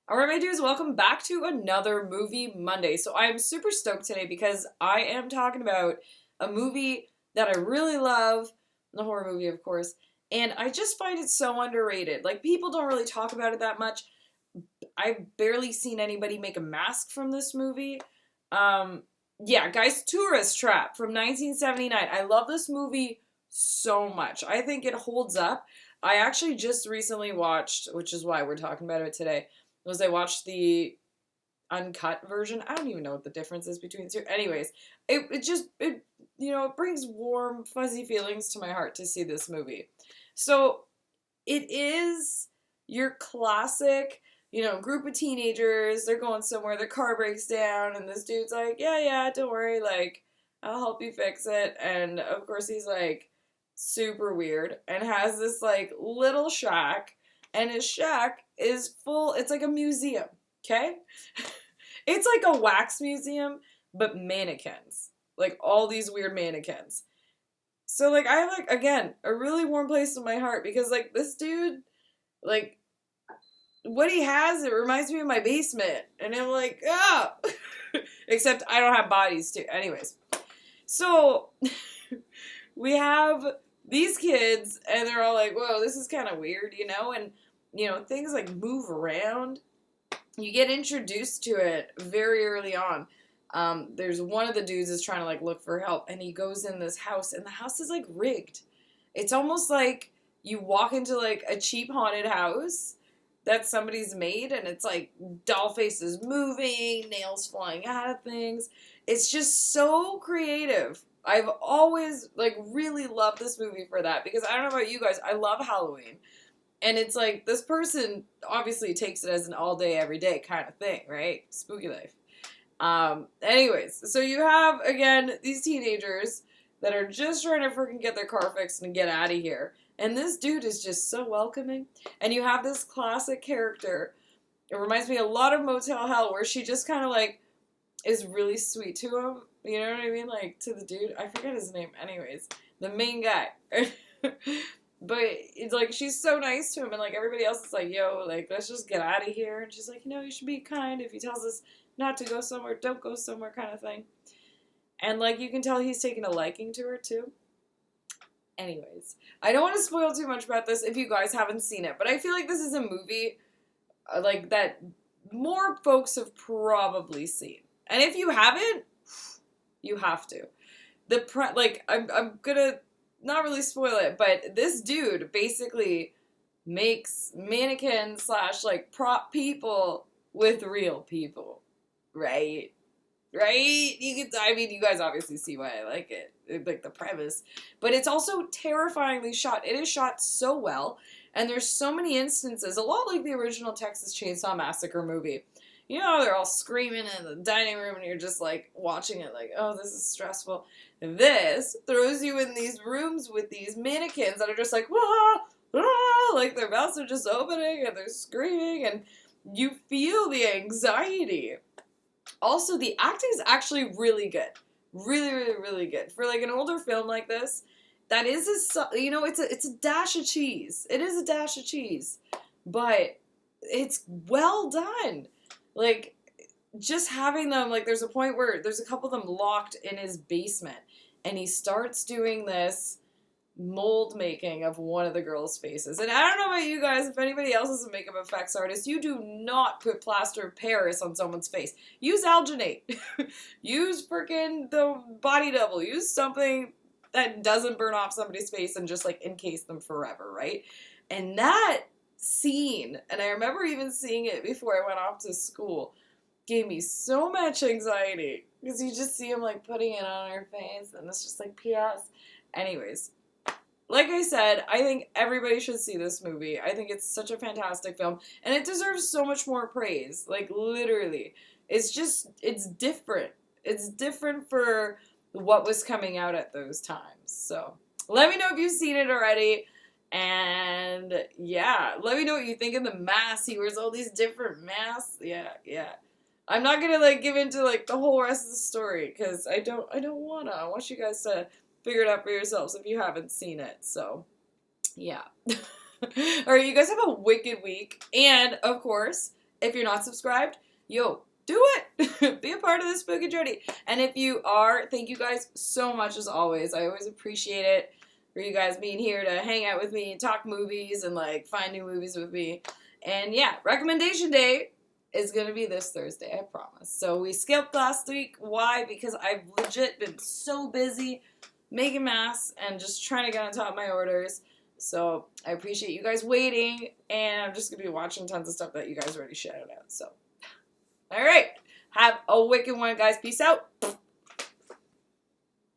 Alright, my dudes, welcome back to another Movie Monday. So I am super stoked today because I am talking about a movie that I really love, the horror movie, of course, and I just find it so underrated. Like, people don't really talk about it that much. I've barely seen anybody make a mask from this movie. Um, yeah, guys, Tourist Trap from 1979. I love this movie so much. I think it holds up. I actually just recently watched, which is why we're talking about it today, was I watched the uncut version. I don't even know what the difference is between the two. Anyways, it brings warm, fuzzy feelings to my heart to see this movie. So it is your classic, group of teenagers. They're going somewhere, their car breaks down, and this dude's like, yeah, don't worry, like, I'll help you fix it. And of course, he's like super weird and has this like little shack, and his shack is full, it's like a museum, okay? It's like a wax museum, but mannequins. Like all these weird mannequins. So like I have like again a really warm place in my heart because like this dude, like what he has, it reminds me of my basement. And I'm like, ah. Except I don't have bodies too. Anyways. So we have these kids and they're all like, whoa, this is kind of weird, and things like move around. You get introduced to it very early on. There's one of the dudes is trying to like look for help, and he goes in this house, and the house is like rigged. It's almost like you walk into like a cheap haunted house that somebody's made, and it's like doll faces moving, nails flying out of things. It's just so creative. I've always like really loved this movie for that because I don't know about you guys, I love Halloween. And it's like this person obviously takes it as an all day, every day kind of thing, right? Spooky life. Anyways, so you have, again, these teenagers that are just trying to freaking get their car fixed and get out of here. And this dude is just so welcoming. And you have this classic character. It reminds me a lot of Motel Hell, where she just kind of like is really sweet to him. You know what I mean? Like to the dude. I forget his name. Anyways, the main guy. But it's like she's so nice to him, and like everybody else is like, yo, like let's just get out of here. And she's like, you should be kind. If he tells us not to go somewhere, don't go somewhere, kind of thing. And like you can tell he's taking a liking to her too. Anyways, I don't want to spoil too much about this if you guys haven't seen it, but I feel like this is a movie like that more folks have probably seen. And if you haven't, you have to. I'm gonna not really spoil it, but this dude basically makes mannequins slash like prop people with real people, right? Right? You guys obviously see why I like it, like the premise, but it's also terrifyingly shot. It is shot so well, and there's so many instances, a lot like the original Texas Chainsaw Massacre movie. They're all screaming in the dining room and you're just like watching it like, oh, this is stressful. This throws you in these rooms with these mannequins that are just like, wah, ah, like their mouths are just opening and they're screaming and you feel the anxiety. Also, the acting is actually really good. Really, really, really good. For like an older film like this, that is it's a dash of cheese. It is a dash of cheese. But it's well done. Like, just having them, like, there's a point where there's a couple of them locked in his basement, and he starts doing this mold making of one of the girls' faces. And I don't know about you guys, if anybody else is a makeup effects artist, you do not put plaster of Paris on someone's face. Use alginate. Use freaking the body double. Use something that doesn't burn off somebody's face and just, like, encase them forever, right? And that scene, and I remember even seeing it before I went off to school, gave me so much anxiety because you just see him like putting it on her face and it's just like PS. Anyways, like I said, I think everybody should see this movie. I think it's such a fantastic film and it deserves so much more praise. Like literally, it's different. It's different for what was coming out at those times. So let me know if you've seen it already. And yeah, let me know what you think of the mask. He wears all these different masks. Yeah. I'm not gonna like give into like the whole rest of the story because I don't wanna. I want you guys to figure it out for yourselves if you haven't seen it. So yeah. Alright, you guys have a wicked week. And of course, If you're not subscribed, yo, do it. Be a part of this spooky journey. And if you are, thank you guys so much as always. I always appreciate it for you guys being here to hang out with me and talk movies and like find new movies with me. And yeah, recommendation day is going to be this Thursday, I promise. So we skipped last week. Why? Because I've legit been so busy making masks and just trying to get on top of my orders. So I appreciate you guys waiting, and I'm just going to be watching tons of stuff that you guys already shouted out. So, all right. Have a wicked one, guys. Peace out.